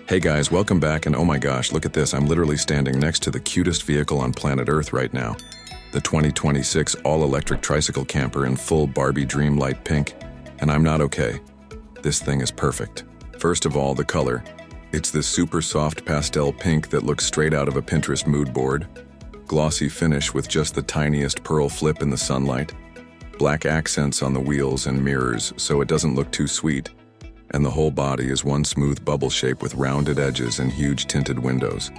Hey guys, welcome back, and oh my gosh, look at this. I'm literally standing next to the cutest vehicle on planet Earth right now. The 2026 all-electric tricycle camper in full Barbie dream light pink, and I'm not okay. This thing is perfect. First of all, the color. It's this super soft pastel pink that looks straight out of a Pinterest mood board. Glossy finish with just the tiniest pearl flip in the sunlight. Black accents on the wheels and mirrors so it doesn't look too sweet. And the whole body is one smooth bubble shape with rounded edges and huge tinted windows.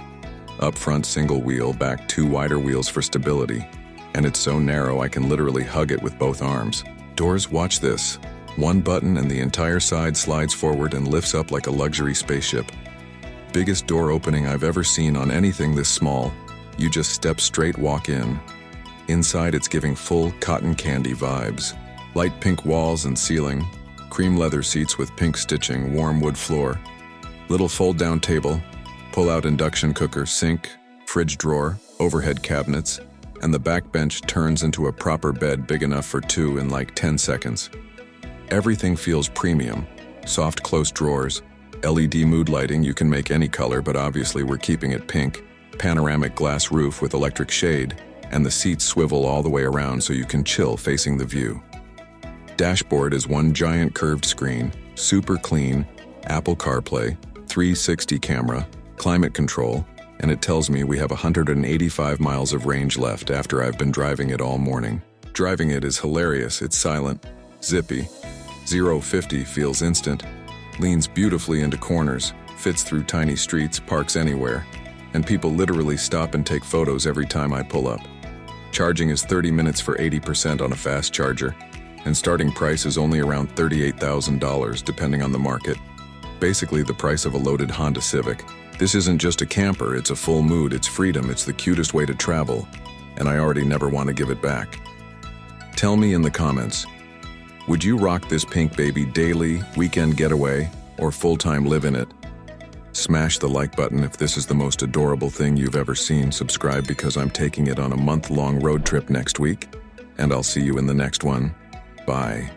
Up front single wheel, back two wider wheels for stability. And it's so narrow I can literally hug it with both arms. Doors, watch this. One button and the entire side slides forward and lifts up like a luxury spaceship. Biggest door opening I've ever seen on anything this small. You just step straight, walk in. Inside it's giving full cotton candy vibes. Light pink walls and ceiling. Cream leather seats with pink stitching, warm wood floor. Little fold-down table, pull-out induction cooker, sink, fridge drawer, overhead cabinets, and the back bench turns into a proper bed big enough for two in like 10 seconds. Everything feels premium. Soft close drawers, LED mood lighting, you can make any color, but obviously we're keeping it pink. Panoramic glass roof with electric shade, and the seats swivel all the way around so you can chill facing the view. Dashboard is one giant curved screen, super clean, Apple CarPlay, 360 camera, climate control, and it tells me we have 185 miles of range left after I've been driving it all morning. Driving it is hilarious, it's silent, zippy, 0-50 feels instant, leans beautifully into corners, fits through tiny streets, parks anywhere, and people literally stop and take photos every time I pull up. Charging is 30 minutes for 80% on a fast charger, and starting price is only around $38,000 depending on the market. Basically the price of a loaded Honda Civic. This isn't just a camper, it's a full mood, it's freedom, it's the cutest way to travel, and I already never want to give it back. Tell me in the comments, would you rock this pink baby daily, weekend getaway, or full-time live in it? Smash the like button if this is the most adorable thing you've ever seen. Subscribe because I'm taking it on a month-long road trip next week, and I'll see you in the next one. Bye.